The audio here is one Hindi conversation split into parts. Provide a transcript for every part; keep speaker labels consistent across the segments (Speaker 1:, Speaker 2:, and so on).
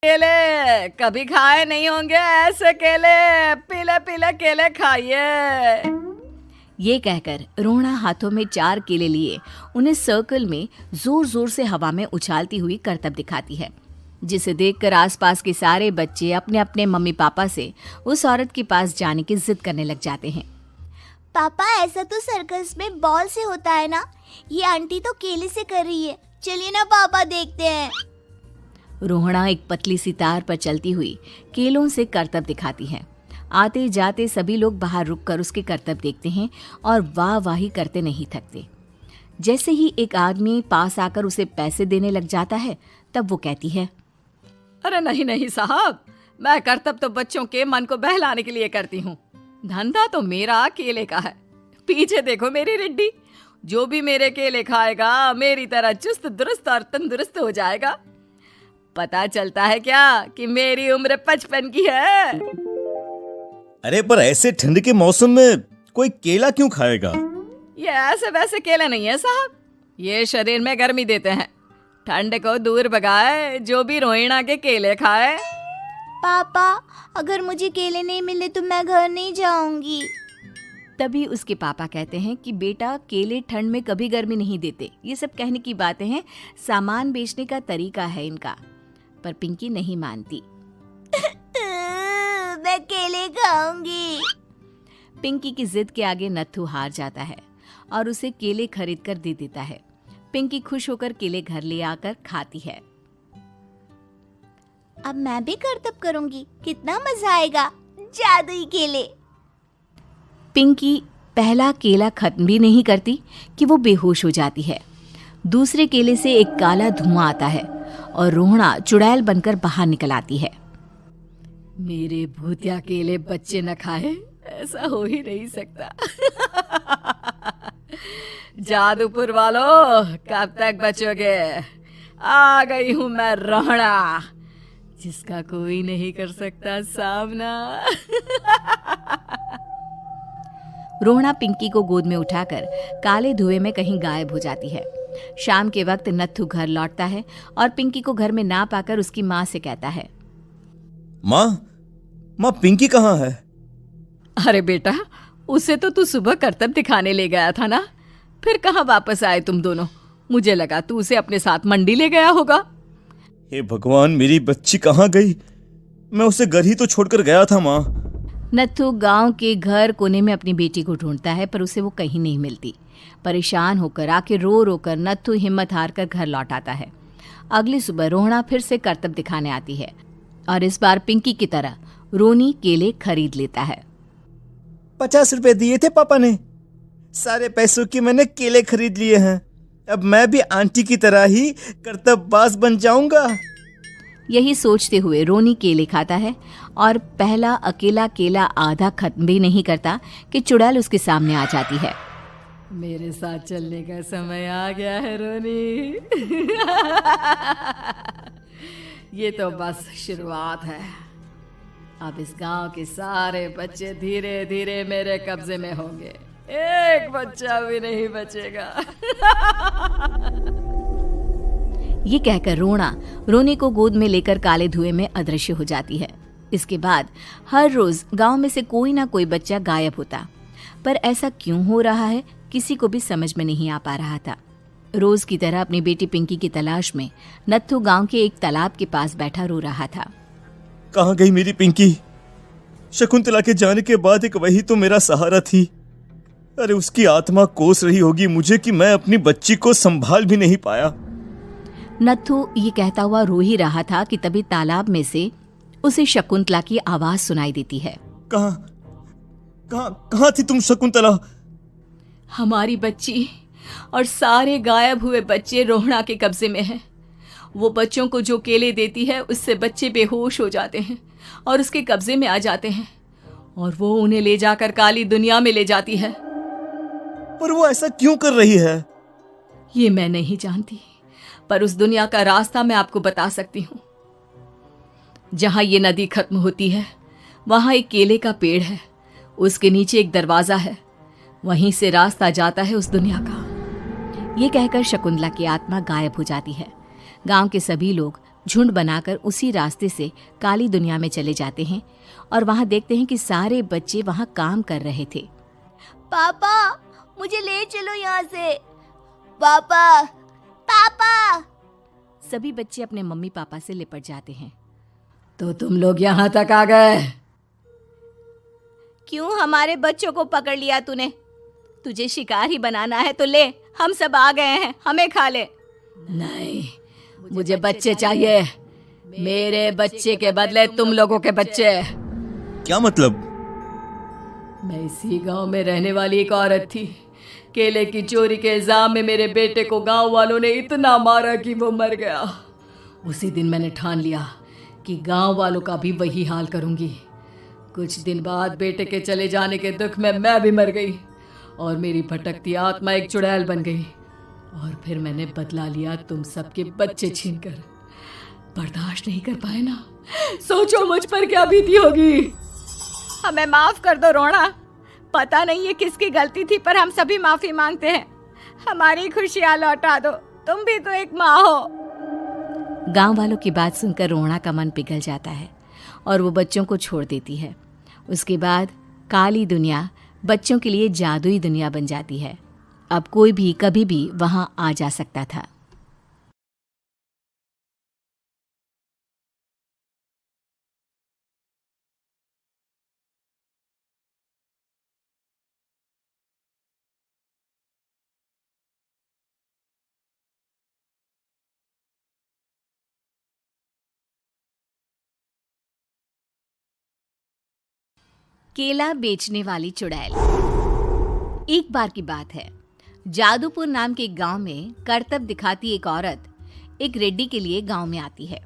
Speaker 1: केले कभी खाए नहीं होंगे, ऐसे केले पीले पीले केले खाइए। ये कहकर रोहना हाथों में 4 केले लिए उन्हें सर्कल में जोर जोर से हवा में उछालती हुई करतब दिखाती है, जिसे देखकर आसपास के सारे बच्चे अपने अपने मम्मी पापा से उस औरत के पास जाने की जिद करने लग जाते हैं।
Speaker 2: पापा, ऐसा तो सर्कस में बॉल से होता है ना, ये आंटी तो केले से कर रही है। चलिए ना पापा, देखते हैं।
Speaker 1: रोहना एक पतली सी तार पर चलती हुई केलों से करतब दिखाती है। आते जाते सभी लोग बाहर रुककर उसके करतब देखते हैं और वाह वाही करते नहीं थकते। जैसे ही एक आदमी पास आकर उसे पैसे देने लग जाता है, तब वो कहती है, अरे नहीं नहीं साहब, मैं करतब तो बच्चों के मन को बहलाने के लिए करती हूँ। धंधा तो मेरा केले का है। पीछे देखो मेरी रिड्डी, जो भी मेरे केले खाएगा मेरी तरह चुस्त दुरुस्त और तंदुरुस्त हो जाएगा। पता चलता है क्या कि मेरी उम्र 55 की है।
Speaker 3: अरे पर ऐसे ठंड के मौसम में कोई केला क्यों खाएगा?
Speaker 1: ये ऐसे वैसे केले नहीं है साहब, ये शरीर में गर्मी देते हैं। ठंड को दूर भगाए जो भी रोहिणा के केले खाए।
Speaker 2: पापा, अगर मुझे केले नहीं मिले तो मैं घर नहीं जाऊंगी।
Speaker 1: तभी उसके पापा कहते हैं कि बेटा, केले ठंड में कभी गर्मी नहीं देते। ये सब कहने की बातें हैं, सामान बेचने का तरीका है इनका। पर पिंकी नहीं मानती।
Speaker 2: मैं केले खाऊंगी।
Speaker 1: पिंकी की जिद के आगे नत्थू हार जाता है और उसे केले खरीद कर दे देता है। पिंकी खुश होकर केले घर ले आकर खाती है।
Speaker 2: अब मैं भी करतब करूंगी, कितना मजा आएगा। जादुई केले।
Speaker 1: पिंकी पहला केला खत्म भी नहीं करती कि वो बेहोश हो जाती है। दूसरे केले से एक काला धुआं आता है और रोहना चुड़ैल बनकर बाहर निकल आती है। मेरे भूतिया केले बच्चे न खाए, ऐसा हो ही नहीं सकता। जादूपुर वालों, कब तक बचोगे? आ गई हूं मैं रोहना, जिसका कोई नहीं कर सकता सामना। रोहना पिंकी को गोद में उठाकर काले धुएं में कहीं गायब हो जाती है। शाम के वक्त नत्थू घर लौटता है और पिंकी को घर में ना पाकर उसकी माँ से कहता है,
Speaker 3: माँ पिंकी कहाँ है?
Speaker 1: अरे बेटा, उसे तो तू सुबह करतब दिखाने ले गया था ना, फिर कहाँ वापस आए तुम दोनों? मुझे लगा तू उसे अपने साथ मंडी ले गया होगा।
Speaker 3: हे भगवान, मेरी बच्ची कहाँ गई? मैं उसे घर ही तो छोड़कर गया था माँ।
Speaker 1: नत्थू गांव के घर कोने में अपनी बेटी को ढूंढता है, पर उसे वो कहीं नहीं मिलती। परेशान होकर आखिर रो रो कर नत्थू हिम्मत हार कर घर लौट आता है। अगली सुबह रोहना फिर से करतब दिखाने आती है और इस बार पिंकी की तरह रोनी केले खरीद लेता है।
Speaker 3: 50 रुपए दिए थे पापा ने, सारे पैसों की मैंने केले खरीद लिए हैं। अब मैं भी आंटी की तरह ही करतबबाज बन जाऊंगा।
Speaker 1: यही सोचते हुए रोनी केले खाता है और पहला अकेला केला आधा खत्म भी नहीं करता कि चुड़ैल उसके सामने आ जाती है। मेरे साथ चलने का समय आ गया है रोनी। ये तो बस शुरुआत है। अब इस गांव के सारे बच्चे धीरे धीरे मेरे कब्जे में होंगे, एक बच्चा भी नहीं बचेगा। ये कहकर रोनी को गोद में लेकर काले धुएं में अदृश्य हो जाती है। इसके बाद हर रोज गांव में से कोई ना कोई बच्चा गायब होता, पर ऐसा क्यों हो रहा है किसी को भी समझ में नहीं आ पा रहा था। रोज की तरह अपनी बेटी पिंकी की तलाश में नत्थू गांव के एक तालाब के पास बैठा रो रहा था।
Speaker 3: कहाँ गई मेरी पिंकी? शकुंतला के जाने के बाद एक वही तो मेरा सहारा थी। अरे उसकी आत्मा कोस रही होगी मुझे कि मैं अपनी बच्ची को संभाल भी नहीं पाया।
Speaker 1: नत्थू ये कहता हुआ रो ही रहा था कि तभी तालाब में से उसे शकुंतला की आवाज सुनाई देती है।
Speaker 3: कहाँ थी तुम शकुंतला?
Speaker 1: हमारी बच्ची और सारे गायब हुए बच्चे रोहना के कब्जे में हैं। वो बच्चों को जो केले देती है उससे बच्चे बेहोश हो जाते हैं और उसके कब्जे में आ जाते हैं और वो उन्हें ले जाकर काली दुनिया में ले जाती है।
Speaker 3: पर वो ऐसा क्यों कर रही है?
Speaker 1: ये मैं नहीं जानती, पर उस दुनिया का रास्ता मैं आपको बता सकती हूँ। जहाँ ये नदी खत्म होती है वहाँ एक केले का पेड़ है, उसके नीचे एक दरवाजा है, वहीं से रास्ता जाता है उस दुनिया का। ये कहकर शकुंतला की आत्मा गायब हो जाती है। गांव के सभी लोग झुंड बनाकर उसी रास्ते से काली दुनिया में चले जाते हैं और वहां देखते हैं कि सारे बच्चे वहां काम कर रहे थे।
Speaker 2: पापा मुझे ले चलो यहाँ से। पापा पापा।
Speaker 1: सभी बच्चे अपने मम्मी पापा से लिपट जाते हैं। तो तुम लोग यहाँ तक आ गए?
Speaker 2: क्यों हमारे बच्चों को पकड़ लिया तूने? तुझे शिकार ही बनाना है तो ले, हम सब आ गए हैं, हमें खा ले।
Speaker 1: नहीं, मुझे बच्चे चाहिए। मेरे बच्चे के बदले तुम लोगों के बच्चे।
Speaker 3: क्या मतलब?
Speaker 1: मैं इसी गांव में रहने वाली एक औरत थी। केले की चोरी के इल्जाम में मेरे बेटे को गांव वालों ने इतना मारा कि वो मर गया। उसी दिन मैंने ठान लिया कि गांव वालों का भी वही हाल करूंगी। कुछ दिन बाद बेटे के चले जाने के दुख में मैं भी मर गई और मेरी भटकती आत्मा एक चुड़ैल बन गई। और फिर मैंने बदला लिया तुम सबके बच्चे छीनकर। बर्दाश्त नहीं कर पाए ना? सोचो मुझ पर क्या बीती होगी।
Speaker 2: हमें माफ कर दो रोना। पता नहीं ये किसकी गलती थी, पर हम सभी माफी मांगते हैं। हमारी खुशियां लौटा दो, तुम भी तो एक माँ हो।
Speaker 1: गांव वालों की बात सुनकर रोहना का मन पिघल जाता है और वो बच्चों को छोड़ देती है। उसके बाद काली दुनिया बच्चों के लिए जादुई दुनिया बन जाती है। अब कोई भी कभी भी वहां आ जा सकता था। केला बेचने वाली चुड़ैल। एक बार की बात है, जादूपुर नाम के गांव में करतब दिखाती एक औरत एक रेड्डी के लिए गांव में आती है।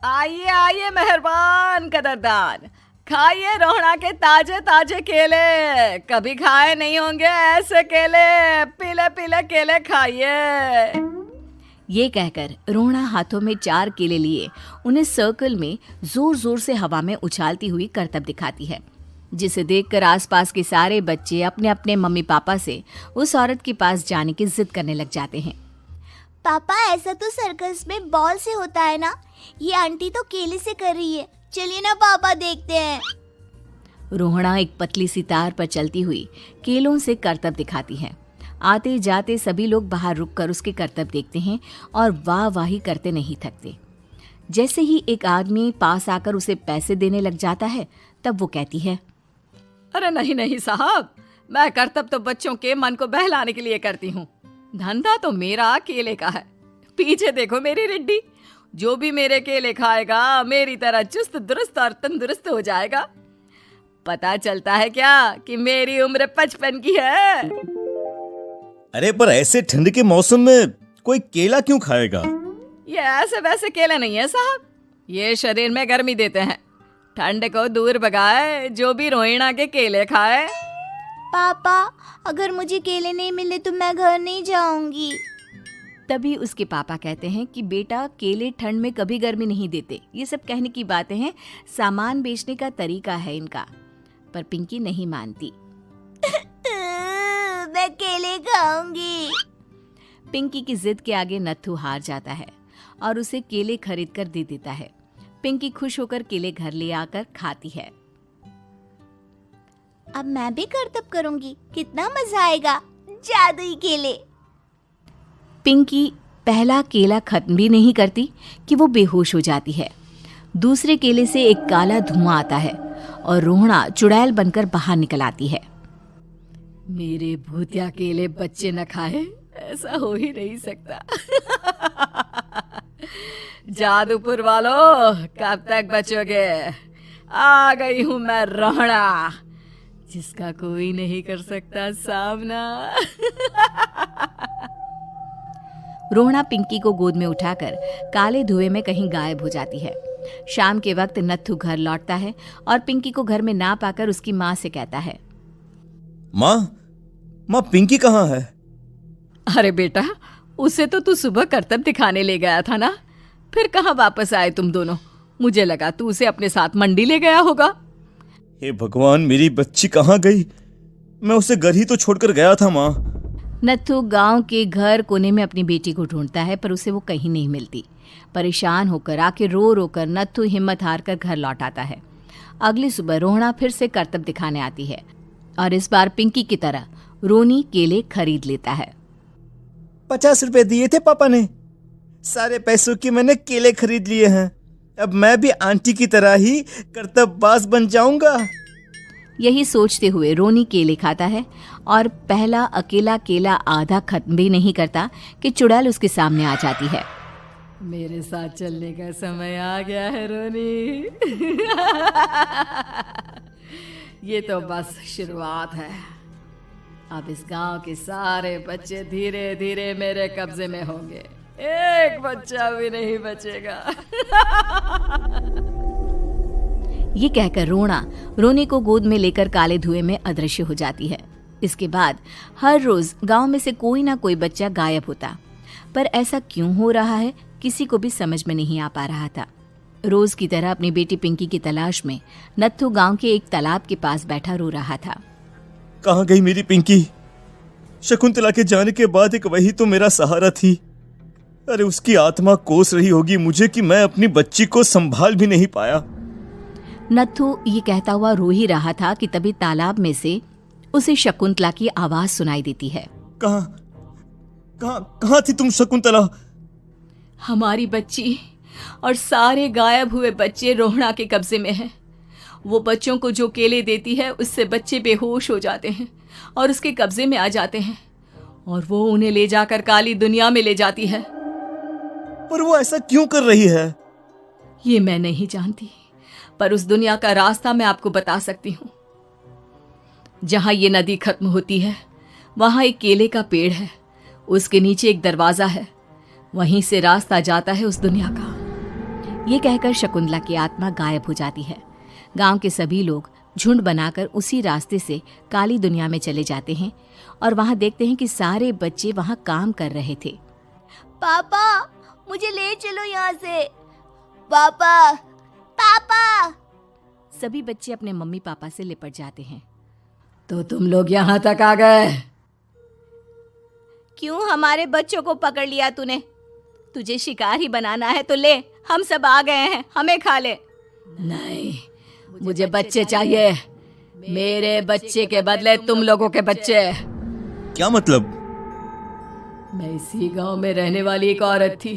Speaker 2: आइए आइए मेहरबान कदरदान, खाइए रोहना के ताजे ताजे केले। कभी खाए नहीं होंगे ऐसे केले। पीले पीले केले खाइए।
Speaker 1: ये कहकर रोहना हाथों में 4 केले लिए उन्हें सर्कल में जोर जोर से हवा में उछालती हुई करतब दिखाती है, जिसे देखकर आसपास के सारे बच्चे अपने अपने मम्मी पापा से उस औरत के पास जाने की जिद करने लग जाते हैं।
Speaker 2: पापा ऐसा तो सर्कस में बॉल से होता है ना, ये आंटी तो केले से कर रही है। चलिए ना पापा देखते हैं।
Speaker 1: रोहना एक पतली सी तार पर चलती हुई केलों से करतब दिखाती है। आते जाते सभी लोग बाहर रुककर उसके करतब देखते हैं और वाह वाही करते नहीं थकते। जैसे ही एक आदमी पास आकर उसे पैसे देने लग जाता है, तब वो कहती है,
Speaker 4: अरे नहीं नहीं साहब, मैं करतब तो बच्चों के मन को बहलाने के लिए करती हूँ। धंधा तो मेरा केले का है। पीछे देखो मेरी रिड्डी, जो भी मेरे केले खाएगा मेरी तरह चुस्त दुरुस्त और तंदुरुस्त हो जाएगा। पता चलता है क्या कि मेरी उम्र 55 की है।
Speaker 3: अरे पर ऐसे ठंड के मौसम में कोई केला क्यों खाएगा?
Speaker 4: ये ऐसे वैसे केले नहीं है साहब, ये शरीर में गर्मी देते हैं। ठंड को दूर भगाए जो भी रोहिणा के केले खाए।
Speaker 2: पापा अगर मुझे केले नहीं मिले तो मैं घर नहीं जाऊंगी।
Speaker 1: तभी उसके पापा कहते हैं कि बेटा, केले ठंड में कभी गर्मी नहीं देते। ये सब कहने की बातें हैं, सामान बेचने का तरीका है इनका। पर पिंकी नहीं मानती।
Speaker 2: मैं केले खाऊंगी।
Speaker 1: पिंकी की जिद के आगे नत्थू हार जाता है और उसे केले खरीद कर दे देता है। पिंकी खुश होकर केले घर ले आकर खाती है।
Speaker 2: अब मैं भी करतब करूंगी, कितना मजा आएगा। जादुई केले।
Speaker 1: पिंकी पहला केला खत्म भी नहीं करती कि वो बेहोश हो जाती है। दूसरे केले से एक काला धुआं आता है और रोहना चुड़ैल बनकर बाहर निकल आती है।
Speaker 4: मेरे भूतिया केले बच्चे न खाए, ऐसा हो ही नहीं सकता। जादूपुर वालों, कब तक बचोगे? आ गई हूं मैं रोहना, जिसका कोई नहीं कर सकता सामना।
Speaker 1: रोहना पिंकी को गोद में उठाकर काले धुएं में कहीं गायब हो जाती है। शाम के वक्त नत्थू घर लौटता है और पिंकी को घर में ना पाकर उसकी माँ से कहता है,
Speaker 3: माँ पिंकी कहाँ है?
Speaker 4: अरे बेटा, उसे तो तू सुबह करतब दिखाने ले गया था ना, फिर कहाँ वापस आए तुम दोनों? मुझे लगा तू उसे अपने साथ मंडी ले गया होगा।
Speaker 3: हे भगवान, मेरी बच्ची कहाँ गई? मैं उसे घर ही तो छोड़कर गया था माँ।
Speaker 1: नत्थू गांव के घर कोने में अपनी बेटी को ढूंढता है, पर उसे वो कहीं नहीं मिलती। परेशान होकर आखिर रो रो कर नत्थू हिम्मत हार कर घर लौट आता है। अगली सुबह रोहना फिर से करतब दिखाने आती है और इस बार पिंकी की तरह रोनी केले खरीद लेता है।
Speaker 3: 50 रुपए दिए थे पापा ने, सारे पैसों की मैंने केले खरीद लिए हैं। अब मैं भी आंटी की तरह ही करतबबाज बन जाऊंगा।
Speaker 1: यही सोचते हुए रोनी केले खाता है और पहला अकेला केला आधा खत्म भी नहीं करता कि चुड़ैल उसके सामने आ जाती है।
Speaker 4: मेरे साथ चलने का समय आ गया है रोनी। ये तो बस शुरुआत है। अब इस गांव के सारे बच्चे धीरे धीरे मेरे कब्जे में होंगे, एक बच्चा भी नहीं बचेगा।
Speaker 1: ये कहकर रोना रोनी को गोद में लेकर काले धुएं में अदृश्य हो जाती है। इसके बाद हर रोज गांव में से कोई ना कोई बच्चा गायब होता, पर ऐसा क्यों हो रहा है किसी को भी समझ में नहीं आ पा रहा था। रोज की तरह अपनी बेटी पिंकी की तलाश में नत्थू गांव के एक तालाब के पास बैठा रो रहा था।
Speaker 3: कहाँ गई मेरी पिंकी? शकुंतला के जाने के बाद एक वही तो मेरा सहारा थी। अरे उसकी आत्मा कोस रही होगी मुझे कि मैं अपनी बच्ची को संभाल भी नहीं पाया।
Speaker 1: नत्थू ये कहता हुआ रो ही रहा था कि तभी तालाब में से उसे शकुंतला की आवाज सुनाई देती है।
Speaker 3: कहाँ थी तुम शकुंतला?
Speaker 4: हमारी बच्ची और सारे गायब हुए बच्चे रोहना के कब्जे में हैं। वो बच्चों को जो केले देती है उससे बच्चे बेहोश हो जाते हैं और उसके कब्जे में आ जाते हैं और वो उन्हें ले जाकर काली दुनिया में ले जाती है।
Speaker 3: पर वो ऐसा क्यों कर रही है?
Speaker 4: ये मैं नहीं जानती, पर उस दुनिया का रास्ता मैं आपको बता सकती हूँ। जहाँ ये नदी खत्म होती है वहाँ एक केले का पेड़ है, उसके नीचे एक दरवाजा है, वहीं से रास्ता जाता है उस दुनिया का।
Speaker 1: ये कहकर शकुंतला की आत्मा गायब हो जाती है। गांव के सभी लोग झुंड बनाकर उसी रास्ते से काली दुनिया में चले जाते हैं और वहां देखते हैं कि सारे बच्चे वहां काम कर रहे थे।
Speaker 5: पापा मुझे ले चलो यहाँ से। पापा पापा।
Speaker 1: सभी बच्चे अपने मम्मी पापा से लिपट जाते हैं।
Speaker 4: तो तुम लोग यहाँ तक आ गए?
Speaker 5: क्यों हमारे बच्चों को पकड़ लिया तूने? तुझे शिकार ही बनाना है तो ले, हम सब आ गए हैं, हमें खा ले।
Speaker 4: नहीं, मुझे बच्चे चाहिए। मेरे बच्चे के बदले तुम लोगों के बच्चे।
Speaker 3: क्या मतलब?
Speaker 4: मैं इसी गांव में रहने वाली एक औरत थी।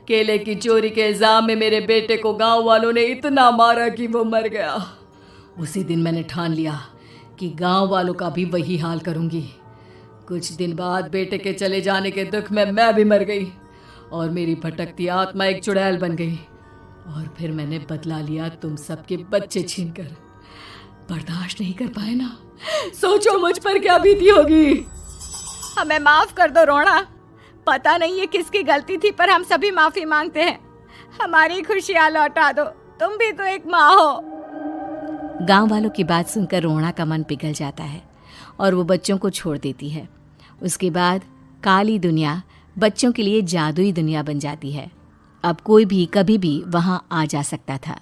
Speaker 4: केले की चोरी के इल्जाम में मेरे बेटे को गांव वालों ने इतना मारा कि वो मर गया। उसी दिन मैंने ठान लिया कि गांव वालों का भी वही हाल करूंगी। कुछ दिन बाद बेटे के चले जाने के दुख में मैं भी मर गई और मेरी भटकती आत्मा एक चुड़ैल बन गई। और फिर मैंने बदला लिया तुम सबके बच्चे छीनकर। बर्दाश्त नहीं कर पाए ना? सोचो मुझ पर क्या बीती होगी।
Speaker 2: हमें माफ कर दो रोहना, पता नहीं ये किसकी गलती थी, पर हम सभी माफी मांगते हैं। हमारी खुशियां लौटा दो, तुम भी तो एक माँ हो।
Speaker 1: गांव वालों की बात सुनकर रोहना का मन पिघल जाता है और वो बच्चों को छोड़ देती है। उसके बाद काली दुनिया बच्चों के लिए जादुई दुनिया बन जाती है। अब कोई भी कभी भी वहां आ जा सकता था।